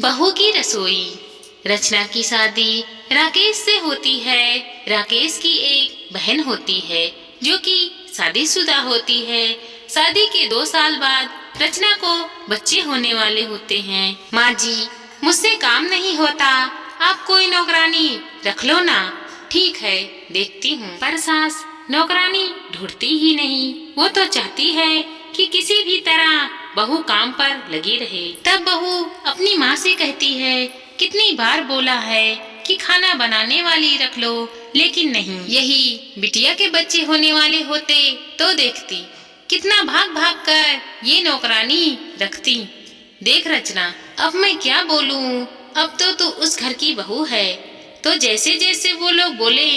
बहू की रसोई। रचना की शादी राकेश से होती है। राकेश की एक बहन होती है जो कि शादीशुदा होती है। शादी के 2 साल बाद रचना को बच्चे होने वाले होते हैं। माँ जी, मुझसे काम नहीं होता, आप कोई नौकरानी रख लो ना। ठीक है, देखती हूँ। पर सास नौकरानी ढूंढती ही नहीं। वो तो चाहती है कि किसी भी तरह बहू काम पर लगी रहे। तब बहू अपनी माँ से कहती है, कितनी बार बोला है कि खाना बनाने वाली रख लो, लेकिन नहीं। यही बिटिया के बच्चे होने वाले होते तो देखती, कितना भाग भाग कर ये नौकरानी रखती। देख रचना, अब मैं क्या बोलूं, अब तो तू उस घर की बहू है, तो जैसे जैसे वो लोग बोले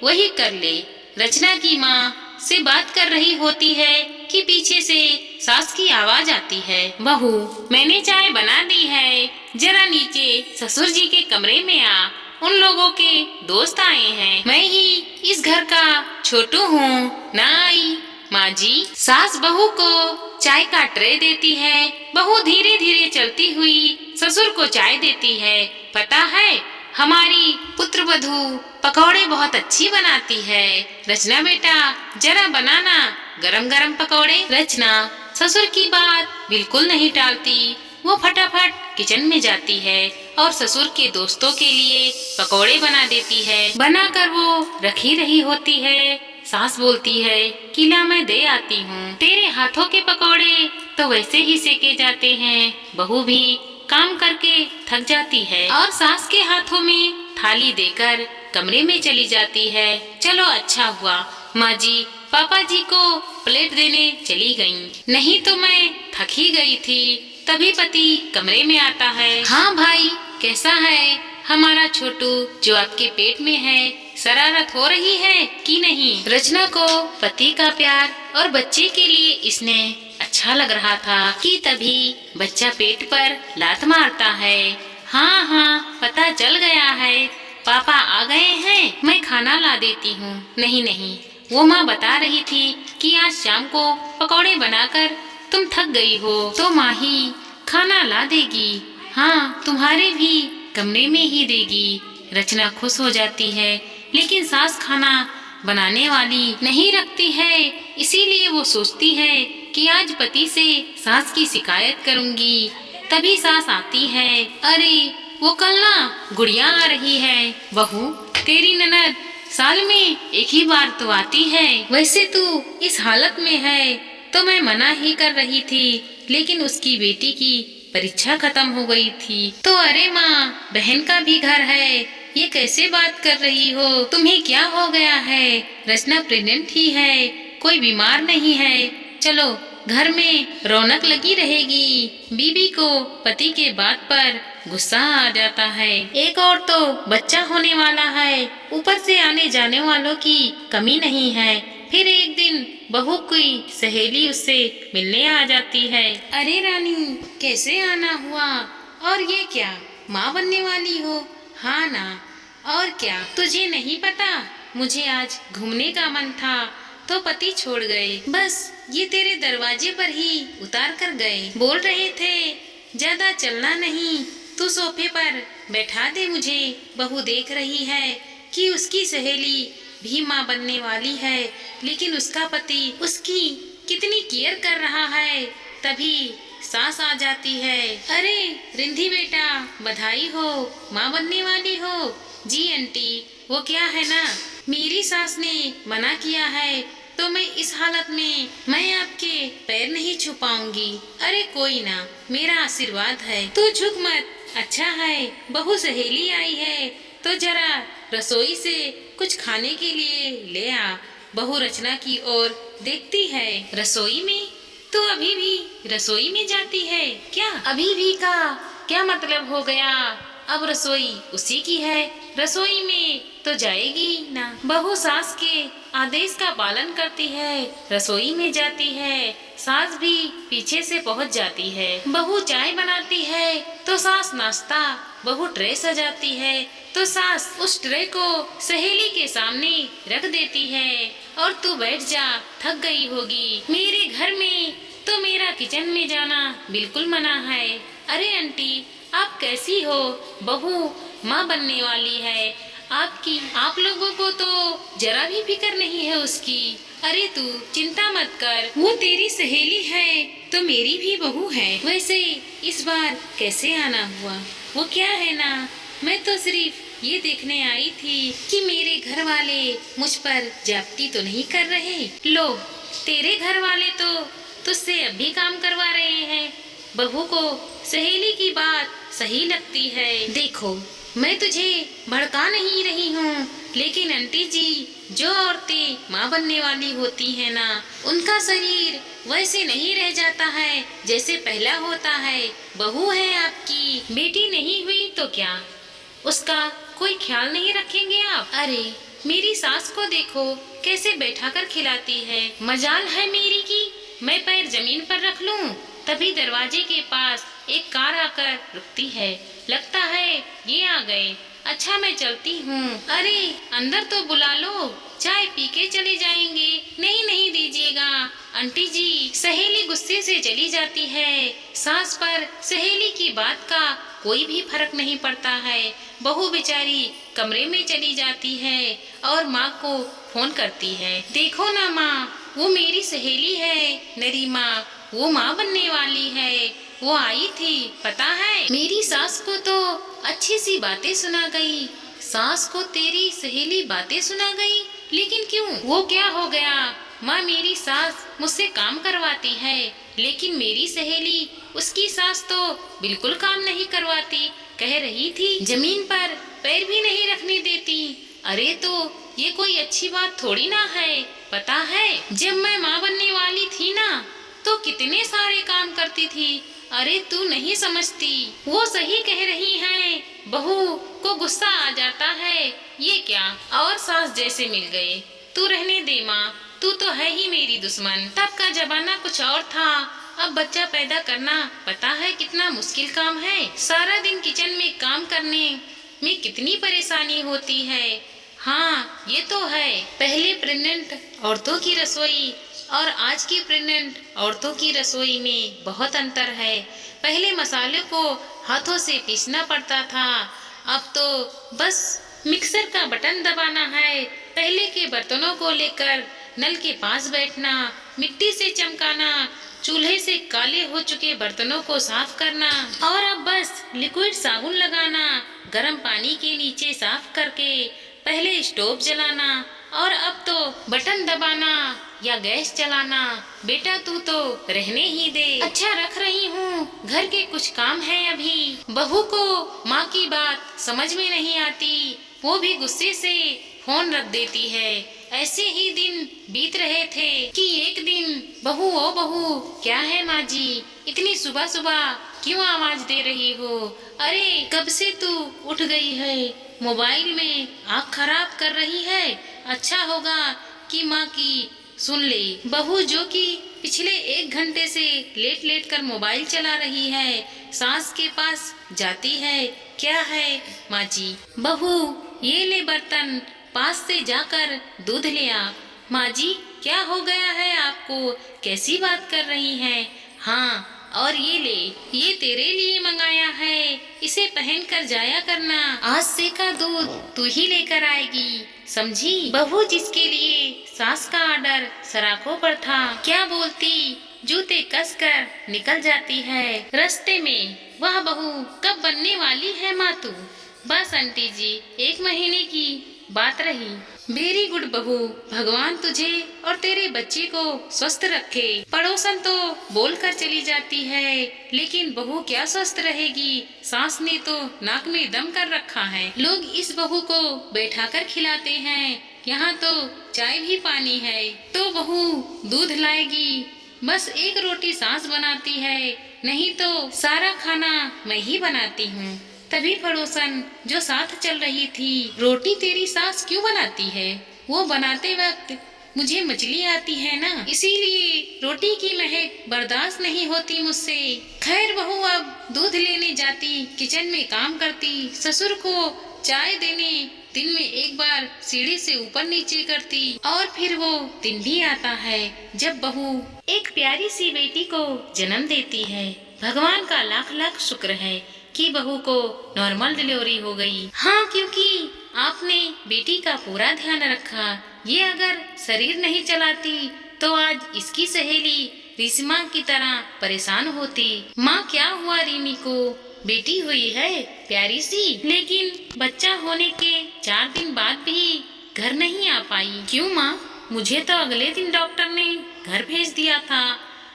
वही कर ले। रचना की माँ से बात कर रही होती है कि पीछे से सास की आवाज आती है, बहू मैंने चाय बना दी है, जरा नीचे ससुर जी के कमरे में आ, उन लोगों के दोस्त आए हैं, मैं ही इस घर का छोटू हूँ, ना आई। माँ जी, सास बहू को चाय का ट्रे देती है। बहू धीरे धीरे चलती हुई ससुर को चाय देती है। पता है, हमारी पुत्र वधू पकौड़े बहुत अच्छी बनाती है। रचना बेटा, जरा बनाना गरम गरम पकौड़े। रचना ससुर की बात बिल्कुल नहीं टालती। वो फटाफट किचन में जाती है और ससुर के दोस्तों के लिए पकौड़े बना देती है। बनाकर वो रखी रही होती है। सास बोलती है कि ला मैं दे आती हूँ, तेरे हाथों के पकौड़े तो वैसे ही सेके जाते हैं। बहू भी काम करके थक जाती है और सास के हाथों में थाली देकर कमरे में चली जाती है। चलो अच्छा हुआ माँ जी पापा जी को प्लेट देने चली गईं, नहीं तो मैं थक ही गई थी। तभी पति कमरे में आता है। हाँ भाई, कैसा है हमारा छोटू जो आपके पेट में है, शरारत हो रही है कि नहीं? रचना को पति का प्यार और बच्चे के लिए इसने अच्छा लग रहा था कि तभी बच्चा पेट पर लात मारता है। हाँ हाँ, पता चल गया है, पापा आ गए हैं, मैं खाना ला देती हूँ। नहीं नहीं, वो माँ बता रही थी कि आज शाम को पकौड़े बनाकर तुम थक गई हो तो माँ ही खाना ला देगी। हाँ, तुम्हारे भी कमरे में ही देगी। रचना खुश हो जाती है, लेकिन सास खाना बनाने वाली नहीं रखती है। इसीलिए वो सोचती है कि आज पति से सास की शिकायत करूंगी। तभी सास आती है। अरे वो कल ना गुड़िया आ रही है। बहू, तेरी ननद साल में एक ही बार तो आती है। वैसे तू इस हालत में है तो मैं मना ही कर रही थी, लेकिन उसकी बेटी की परीक्षा खत्म हो गई थी। तो अरे माँ, बहन का भी घर है, ये कैसे बात कर रही हो? तुम्हें क्या हो गया है? रचना प्रेग्नेंट ही है, कोई बीमार नहीं है। चलो, घर में रौनक लगी रहेगी। बीबी को पति के बात पर गुस्सा आ जाता है। एक और तो बच्चा होने वाला है, ऊपर से आने जाने वालों की कमी नहीं है। फिर एक दिन बहू की सहेली उससे मिलने आ जाती है। अरे रानी, कैसे आना हुआ? और ये क्या, माँ बनने वाली हो? हाँ ना, और क्या तुझे नहीं पता? मुझे आज घूमने का मन था तो पति छोड़ गए, बस ये तेरे दरवाजे पर ही उतार कर गए। बोल रहे थे ज्यादा चलना नहीं, तू सोफे पर बैठा दे मुझे। बहू देख रही है कि उसकी सहेली भी माँ बनने वाली है, लेकिन उसका पति उसकी कितनी केयर कर रहा है। तभी सास आ जाती है। अरे रिंधी बेटा, बधाई हो, माँ बनने वाली हो। जी आंटी, वो क्या है ना, मेरी सास ने मना किया है तो मैं इस हालत में मैं आपके पैर नहीं छू पाऊंगी। अरे कोई ना, मेरा आशीर्वाद है, तू झुक मत। अच्छा है, बहू सहेली आई है तो जरा रसोई से कुछ खाने के लिए ले आ। बहू रचना की ओर देखती है। रसोई में? तो अभी भी रसोई में जाती है क्या? अभी भी का क्या मतलब हो गया? अब रसोई उसी की है, रसोई में तो जाएगी ना। बहू सास के आदेश का पालन करती है, रसोई में जाती है। सास भी पीछे से पहुंच जाती है। बहू चाय बनाती है तो सास नाश्ता। बहू ट्रे सजाती है तो सास उस ट्रे को सहेली के सामने रख देती है। और तू बैठ जा, थक गई होगी। मेरे घर में तो मेरा किचन में जाना बिल्कुल मना है। अरे आंटी, आप कैसी हो बहू, माँ बनने वाली है आपकी। आप लोगों को तो जरा भी फिक्र नहीं है उसकी। अरे तू चिंता मत कर, वो तेरी सहेली है तो मेरी भी बहू है। वैसे इस बार कैसे आना हुआ वो क्या है ना, मैं तो सिर्फ ये देखने आई थी कि मेरे घर वाले मुझ पर जाप्ती तो नहीं कर रहे। लो, तेरे घर वाले तो तुझसे अब भी काम करवा रहे हैं। बहू को सहेली की बात सही लगती है। देखो, मैं तुझे भड़का नहीं रही हूँ, लेकिन आंटी जी, जो औरतें माँ बनने वाली होती है ना, उनका शरीर वैसे नहीं रह जाता है जैसे पहला होता है। बहू है आपकी, बेटी नहीं हुई तो क्या उसका कोई ख्याल नहीं रखेंगे आप? अरे मेरी सास को देखो कैसे बैठाकर खिलाती है। मजाल है मेरी की मैं पैर जमीन पर रख लूं, तभी दरवाजे के पास एक कार आकर रुकती है। लगता है ये आ गए। अच्छा मैं चलती हूँ। अरे अंदर तो बुला लो, चाय पी के चले जाएंगे। नहीं नहीं दीजिएगा आंटी जी। सहेली गुस्से से चली जाती है। सास पर सहेली की बात का कोई भी फर्क नहीं पड़ता है। बहू बेचारी कमरे में चली जाती है और माँ को फोन करती है। देखो ना माँ, वो मेरी सहेली है नरीमा, वो माँ बनने वाली है। वो आई थी पता है, मेरी सास को तो अच्छी सी बातें सुना गई। सास को तेरी सहेली बातें सुना गई, लेकिन क्यों? वो क्या हो गया माँ, मेरी सास मुझसे काम करवाती है, लेकिन मेरी सहेली उसकी सास तो बिल्कुल काम नहीं करवाती। कह रही थी जमीन पर पैर भी नहीं रखने देती। अरे तो ये कोई अच्छी बात थोड़ी ना है। पता है जब मैं माँ बनने वाली थी ना, तो कितने सारे काम करती थी। अरे तू नहीं समझती, वो सही कह रही हैं। बहू को गुस्सा आ जाता है। ये क्या और सास जैसे मिल गए। तू रहने दे माँ, तू तो है ही मेरी दुश्मन। तब का जमाना कुछ और था, अब बच्चा पैदा करना पता है कितना मुश्किल काम है। सारा दिन किचन में काम करने में कितनी परेशानी होती है। हाँ ये तो है, पहले प्रेग्नेंट औरतों की रसोई और आज की प्रेग्नेंट औरतों की रसोई में बहुत अंतर है। पहले मसाले को हाथों से पीसना पड़ता था, अब तो बस मिक्सर का बटन दबाना है। पहले के बर्तनों को लेकर नल के पास बैठना, मिट्टी से चमकाना, चूल्हे से काले हो चुके बर्तनों को साफ करना, और अब बस लिक्विड साबुन लगाना, गर्म पानी के नीचे साफ करके पहले स्टोव जलाना, और अब तो बटन दबाना या गैस चलाना। बेटा तू तो रहने ही दे। अच्छा रख रही हूँ, घर के कुछ काम है अभी। बहू को माँ की बात समझ में नहीं आती, वो भी गुस्से से फोन रख देती है। ऐसे ही दिन बीत रहे थे कि एक दिन बहू, ओ बहू, क्या है माँ जी, इतनी सुबह सुबह क्यों आवाज दे रही हो? अरे कब से तू उठ गई है, मोबाइल में आँख खराब कर रही है। अच्छा होगा कि माँ की सुन ले। बहू जो कि पिछले 1 घंटे से लेट लेट कर मोबाइल चला रही है, सास के पास जाती है। क्या है माँ जी? बहू ये ले बर्तन, पास से जाकर दूध ले आ। माँ जी क्या हो गया है आपको, कैसी बात कर रही हैं? हाँ और ये ले, ये तेरे लिए मंगाया है, इसे पहन कर जाया करना। आज से का दूध तू ही लेकर आएगी, समझी? बहू जिसके लिए सास का आर्डर सराखों पर था, क्या बोलती, जूते कसकर निकल जाती है रास्ते में। वह बहू कब बनने वाली है माँ तू? बस आंटी जी 1 महीने की बात रही। वेरी गुड बहू, भगवान तुझे और तेरे बच्चे को स्वस्थ रखे। पड़ोसन तो बोलकर चली जाती है, लेकिन बहू क्या स्वस्थ रहेगी, सास ने तो नाक में दम कर रखा है। लोग इस बहू को बैठाकर खिलाते हैं, यहाँ तो चाय भी पानी है तो बहू दूध लाएगी। बस 1 रोटी सास बनाती है, नहीं तो सारा खाना मैं ही बनाती हूँ। तभी पड़ोसन जो साथ चल रही थी, रोटी तेरी सास क्यों बनाती है? वो बनाते वक्त मुझे मछली आती है ना, इसीलिए रोटी की महक बर्दाश्त नहीं होती मुझसे। खैर बहू अब दूध लेने जाती, किचन में काम करती, ससुर को चाय देने दिन में 1 बार सीढ़ी से ऊपर नीचे करती, और फिर वो दिन भी आता है जब बहू एक प्यारी सी बेटी को जन्म देती है। भगवान का लाख लाख शुक्र है, कि बहू को नॉर्मल डिलीवरी हो गई। हाँ, क्योंकि आपने बेटी का पूरा ध्यान रखा। ये अगर शरीर नहीं चलाती तो आज इसकी सहेली रिश्मा की तरह परेशान होती। माँ, क्या हुआ रिमी को? बेटी हुई है प्यारी सी, लेकिन बच्चा होने के 4 दिन बाद भी घर नहीं आ पाई। क्यों माँ? मुझे तो अगले दिन डॉक्टर ने घर भेज दिया था।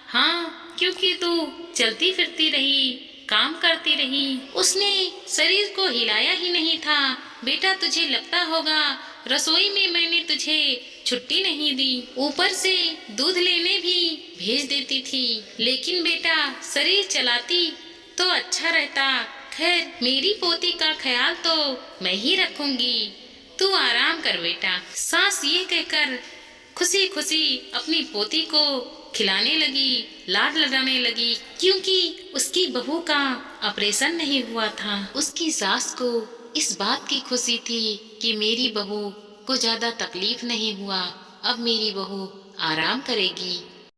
हाँ, क्योंकि तू चलती फिरती रही, काम करती रही, उसने शरीर को हिलाया ही नहीं था। बेटा, तुझे लगता होगा रसोई में मैंने तुझे छुट्टी नहीं दी, ऊपर से दूध लेने भी भेज देती थी। लेकिन बेटा, शरीर चलाती तो अच्छा रहता। खैर, मेरी पोती का ख्याल तो मैं ही रखूंगी। तू आराम कर बेटा। सास ये कहकर खुशी खुशी अपनी पोती को खिलाने लगी, लाड लगाने लगी, क्योंकि उसकी बहू का ऑपरेशन नहीं हुआ था। उसकी सास को इस बात की खुशी थी कि मेरी बहू को ज्यादा तकलीफ नहीं हुआ, अब मेरी बहू आराम करेगी।